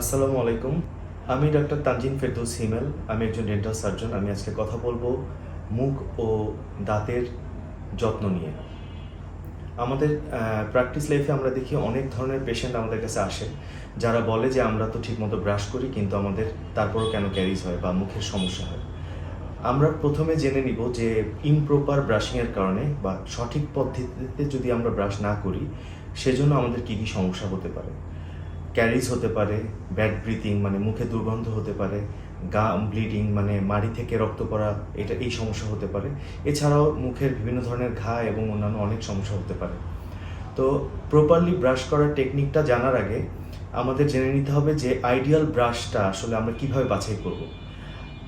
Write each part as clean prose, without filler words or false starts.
আসসালামু আলাইকুম। আমি ডাক্তার তানজিন ফেরদৌস হিমেল। আমি একজন ডেন্টাল সার্জন। আমি আজকে কথা বলবো মুখ ও দাঁতের যত্ন নিয়ে। আমাদের প্র্যাকটিস লাইফে আমরা দেখি অনেক ধরনের পেশেন্ট আমাদের কাছে আসে, যারা বলে যে আমরা তো ঠিকমতো ব্রাশ করি, কিন্তু আমাদের তারপরও কেন ক্যারিজ হয় বা মুখের সমস্যা হয়। আমরা প্রথমে জেনে নিব যে ইমপ্রপার ব্রাশিংয়ের কারণে বা সঠিক পদ্ধতিতে যদি আমরা ব্রাশ না করি, সেজন্য আমাদের কী কী সমস্যা হতে পারে। ক্যারিজ হতে পারে, ব্যাড ব্রিথিং মানে মুখে দুর্গন্ধ হতে পারে, গাম ব্লিডিং মানে মাড়ি থেকে রক্ত পড়া, এই সমস্যা হতে পারে। এছাড়াও মুখের বিভিন্ন ধরনের ঘা এবং অন্যান্য অনেক সমস্যা হতে পারে। তো প্রপারলি ব্রাশ করার টেকনিকটা জানার আগে আমাদের জেনে নিতে হবে যে আইডিয়াল ব্রাশটা আসলে আমরা কিভাবে বাছাই করব।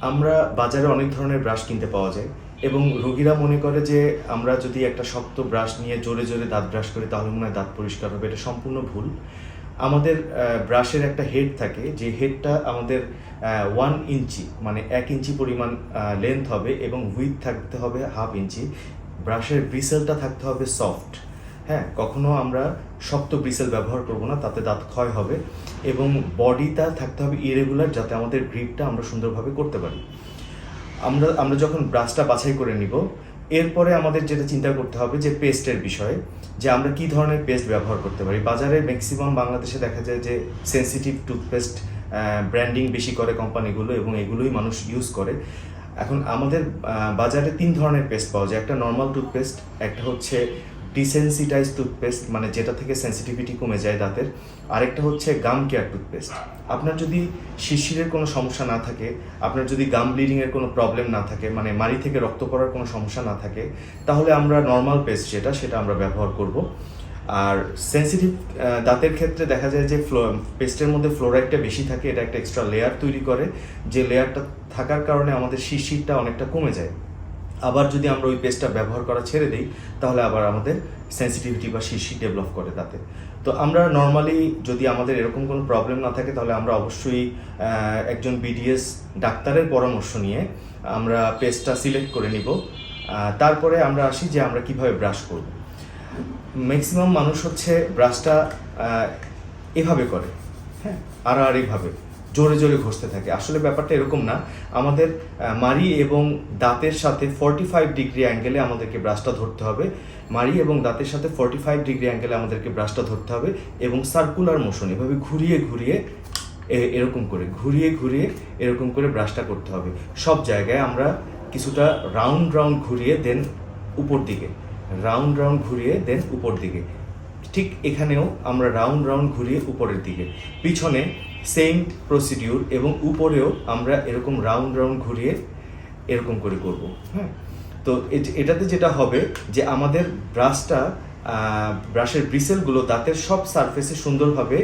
আমরা বাজারে অনেক ধরনের ব্রাশ কিনতে পাওয়া যায় এবং রোগীরা মনে করে যে আমরা যদি একটা শক্ত ব্রাশ নিয়ে জোরে জোরে দাঁত ব্রাশ করি তাহলে মনে হয় দাঁত পরিষ্কার হবে। এটা সম্পূর্ণ ভুল। আমাদের ব্রাশের একটা হেড থাকে, যে হেডটা আমাদের 1 ইঞ্চি মানে 1 ইঞ্চি পরিমাণ লেন্থ হবে এবং উইথ থাকতে হবে 1/2 ইঞ্চি। ব্রাশের ব্রিসেলটা থাকতে হবে সফট। হ্যাঁ, কখনো আমরা শক্ত ব্রিসেল ব্যবহার করব না, তাতে দাঁত ক্ষয় হবে। এবং বডিটা থাকতে হবে ইরেগুলার, যাতে আমাদের গ্রিপটা আমরা সুন্দরভাবে করতে পারি। আমরা যখন ব্রাশটা বাছাই করে নিব, এরপরে আমাদের যেটা চিন্তা করতে হবে যে পেস্টের বিষয়ে, যে আমরা কি ধরনের পেস্ট ব্যবহার করতে পারি। বাজারে ম্যাক্সিমাম বাংলাদেশে দেখা যায় যে সেন্সিটিভ টুথপেস্ট ব্র্যান্ডিং বেশি করে কোম্পানিগুলো, এবং এগুলোই মানুষ ইউজ করে। এখন আমাদের বাজারে 3 ধরনের পেস্ট পাওয়া যায়। একটা নর্মাল টুথপেস্ট, একটা হচ্ছে ডিসেন্সিটাইজ টুথপেস্ট মানে যেটা থেকে সেন্সিটিভিটি কমে যায় দাঁতের, আরেকটা হচ্ছে গাম কেয়ার টুথপেস্ট। আপনার যদি শিরশিরের কোনো সমস্যা না থাকে, আপনার যদি গাম ব্লিডিংয়ের কোনো প্রবলেম না থাকে, মানে মাড়ি থেকে রক্ত পড়ার কোনো সমস্যা না থাকে, তাহলে আমরা নর্মাল পেস্ট সেটা আমরা ব্যবহার করব। আর সেন্সিটিভ দাঁতের ক্ষেত্রে দেখা যায় যে পেস্টের মধ্যে ফ্লোরাইডটা বেশি থাকে, এটা একটা এক্সট্রা লেয়ার তৈরি করে, যে লেয়ারটা থাকার কারণে আমাদের শিরশিরটা অনেকটা কমে যায়। আবার যদি আমরা ওই পেস্টটা ব্যবহার করা ছেড়ে দিই, তাহলে আবার আমাদের সেন্সিটিভিটি বা শিরশির ডেভেলপ করে দাঁতে। তো আমরা নর্মালি যদি আমাদের এরকম কোনো প্রবলেম না থাকে, তাহলে আমরা অবশ্যই একজন বিডিএস ডাক্তারের পরামর্শ নিয়ে আমরা পেস্টটা সিলেক্ট করে নিব। তারপরে আমরা আসি যে আমরা কিভাবে ব্রাশ করব। ম্যাক্সিমাম মানুষ হচ্ছে ব্রাশটা এভাবে করে, হ্যাঁ, আড়াআড়িভাবে জোরে জোরে ঘষতে থাকে। আসলে ব্যাপারটা এরকম না। আমাদের মাড়ি এবং দাঁতের সাথে 45 ডিগ্রি অ্যাঙ্গেলে আমাদেরকে ব্রাশটা ধরতে হবে। মাড়ি এবং দাঁতের সাথে 45 ডিগ্রি অ্যাঙ্গেলে আমাদেরকে ব্রাশটা ধরতে হবে এবং সার্কুলার মোশন, এভাবে ঘুরিয়ে ঘুরিয়ে এরকম করে এরকম করে ব্রাশটা করতে হবে। সব জায়গায় আমরা কিছুটা রাউন্ড ঘুরিয়ে দেন উপর দিকে, উপর দিকে। ঠিক এখানেও আমরা রাউন্ড ঘুরিয়ে উপরের দিকে, পিছনে সেম প্রসিডিউর, এবং উপরেও আমরা এরকম রাউন্ড ঘুরিয়ে এরকম করে করব। হ্যাঁ, তো এটাতে যেটা হবে যে আমাদের ব্রাশের ব্রিসেলগুলো দাঁতের সব সারফেসে সুন্দরভাবে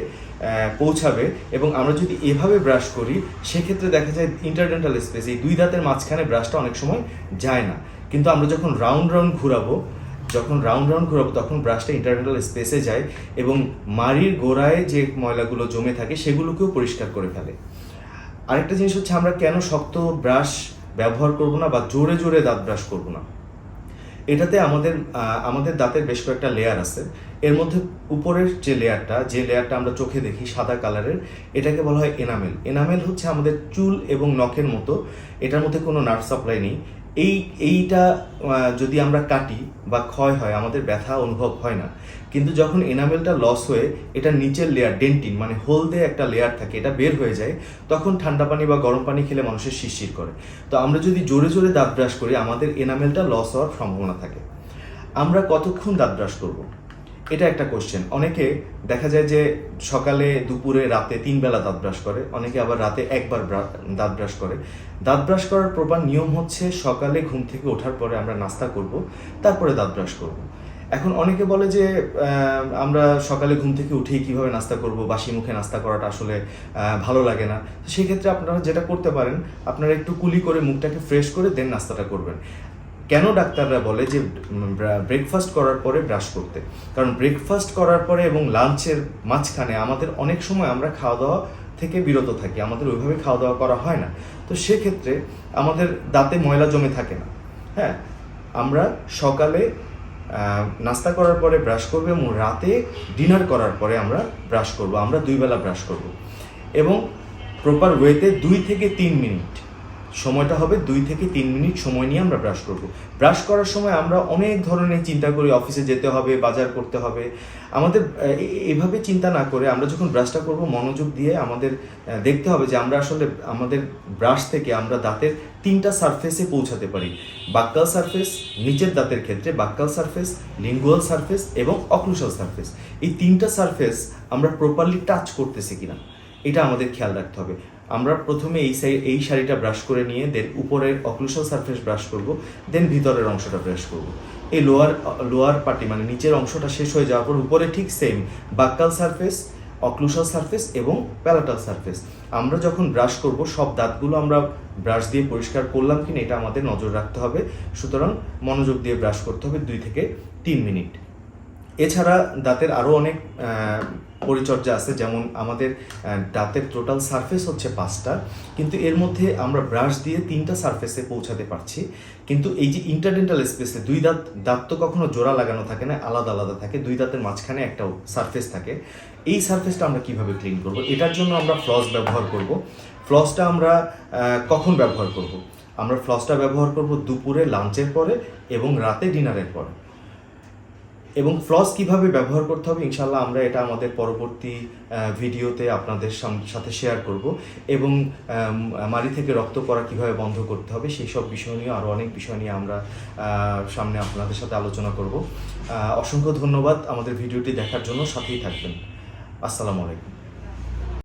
পৌঁছাবে। এবং আমরা যদি এভাবে ব্রাশ করি, সেক্ষেত্রে দেখা যায় ইন্টারডেন্টাল স্পেস, এই 2 দাঁতের মাঝখানে ব্রাশটা অনেক সময় যায় না। কিন্তু আমরা যখন রাউন্ড ঘুরাবো তখন ব্রাশটা ইন্টারডেন্টাল স্পেসে যায় এবং মাড়ির গোড়ায় যে ময়লাগুলো জমে থাকে সেগুলোকেও পরিষ্কার করে ফেলে। আরেকটা জিনিস হচ্ছে, আমরা কেন শক্ত ব্রাশ ব্যবহার করব না বা জোরে জোরে দাঁত ব্রাশ করব না। এটাতে আমাদের দাঁতের বেশ কয়েকটা লেয়ার আছে। এর মধ্যে উপরের যে লেয়ারটা আমরা চোখে দেখি সাদা কালারের, এটাকে বলা হয় এনামেল হচ্ছে আমাদের চুল এবং নখের মতো। এটার মধ্যে কোনো নার্ভ সাপ্লাই নেই। এইটা যদি আমরা কাটি বা ক্ষয় হয়, আমাদের ব্যথা অনুভব হয় না। কিন্তু যখন এনামেলটা লস হয়ে এটা নিচের লেয়ার ডেন্টিন মানে হলদে একটা লেয়ার থাকে, এটা বের হয়ে যায়, তখন ঠান্ডা পানি বা গরম পানি খেলে মানুষের শিরশির করে। তো আমরা যদি জোরে জোরে দাঁত ব্রাশ করি, আমাদের এনামেলটা লস হওয়ার সম্ভাবনা থাকে। আমরা কতক্ষণ দাঁত ব্রাশ করব, এটা একটা কোশ্চেন। অনেকে দেখা যায় যে সকালে, দুপুরে, রাতে 3 বেলা দাঁত ব্রাশ করে, অনেকে আবার রাতে একবার দাঁত ব্রাশ করে। দাঁত ব্রাশ করার প্রপার নিয়ম হচ্ছে, সকালে ঘুম থেকে ওঠার পরে আমরা নাস্তা করব, তারপরে দাঁত ব্রাশ করব। এখন অনেকে বলে যে আমরা সকালে ঘুম থেকে উঠেই কিভাবে নাস্তা করব, বাসি মুখে নাস্তা করাটা আসলে ভালো লাগে না। সেক্ষেত্রে আপনারা যেটা করতে পারেন, আপনারা একটু কুলি করে মুখটাকে ফ্রেশ করে দেন নাস্তাটা করবেন। কেন ডাক্তাররা বলে যে ব্রেকফাস্ট করার পরে ব্রাশ করতে? কারণ ব্রেকফাস্ট করার পরে এবং লাঞ্চের মাঝখানে আমাদের অনেক সময় আমরা খাওয়া দাওয়া থেকে বিরত থাকি, আমাদের ওইভাবে খাওয়া দাওয়া করা হয় না। তো সেক্ষেত্রে আমাদের দাঁতে ময়লা জমে থাকে না। হ্যাঁ, আমরা সকালে নাস্তা করার পরে ব্রাশ করবো এবং রাতে ডিনার করার পরে আমরা ব্রাশ করব। আমরা 2 বেলা ব্রাশ করব। এবং প্রপার ওয়েতে 2 থেকে 3 মিনিট সময়টা হবে 2 থেকে 3 মিনিট সময় নিয়ে আমরা ব্রাশ করব। ব্রাশ করার সময় আমরা অনেক ধরনের চিন্তা করি, অফিসে যেতে হবে, বাজার করতে হবে। আমাদের এভাবে চিন্তা না করে আমরা যখন ব্রাশটা করব মনোযোগ দিয়ে আমাদের দেখতে হবে যে আমরা আসলে আমাদের ব্রাশ থেকে আমরা দাঁতের 3টা সারফেসে পৌঁছাতে পারি। বাক্কাল সারফেস, নিচের দাঁতের ক্ষেত্রে বাক্কাল সারফেস, লিঙ্গুয়াল সারফেস এবং অক্লুসাল সারফেস। এই 3টা সারফেস আমরা প্রপারলি টাচ করতেছি কিনা এটা আমাদের খেয়াল রাখতে হবে। আমরা প্রথমে এই শাড়িটা ব্রাশ করে নিয়ে দেন উপরের অক্লুসাল সারফেস ব্রাশ করব, দেন ভিতরের অংশটা ব্রাশ করব। এই লোয়ার পার্টি মানে নিচের অংশটা শেষ হয়ে যাওয়ার পর উপরে ঠিক সেম বাক্কাল সারফেস, অক্লুসাল সারফেস এবং প্যালাটাল সারফেস। আমরা যখন ব্রাশ করব সব দাঁতগুলো আমরা ব্রাশ দিয়ে পরিষ্কার করলাম কিনা এটা আমাদের নজর রাখতে হবে। সুতরাং মনোযোগ দিয়ে ব্রাশ করতে হবে 2 থেকে 3 মিনিট। এছাড়া দাঁতের আরও অনেক পরিচর্যা আছে, যেমন আমাদের দাঁতের টোটাল সারফেস হচ্ছে 5টা, কিন্তু এর মধ্যে আমরা ব্রাশ দিয়ে 3টা সারফেসে পৌঁছাতে পারছি। কিন্তু এই যে ইন্টারডেন্টাল স্পেসে 2 দাঁত তো কখনো জোড়া লাগানো থাকে না, আলাদা আলাদা থাকে। 2 দাঁতের মাঝখানে একটা সারফেস থাকে। এই সারফেসটা আমরা কিভাবে ক্লিন করব? এটার জন্য আমরা ফ্লস ব্যবহার করব। ফ্লসটা আমরা কখন ব্যবহার করব? আমরা ফ্লসটা ব্যবহার করব দুপুরে লাঞ্চের পরে এবং রাতে ডিনারের পরে। এবং ফ্লস কিভাবে ব্যবহার করতে হবে ইনশাল্লাহ আমরা এটা আমাদের পরবর্তী ভিডিওতে আপনাদের সাথে শেয়ার করব। এবং মাড়ি থেকে রক্ত পড়া কিভাবে বন্ধ করতে হবে সেই সব বিষয় নিয়ে আরও অনেক বিষয় নিয়ে আমরা সামনে আপনাদের সাথে আলোচনা করব। অসংখ্য ধন্যবাদ আমাদের ভিডিওটি দেখার জন্য, সাথেই থাকবেন। আসসালামু আলাইকুম।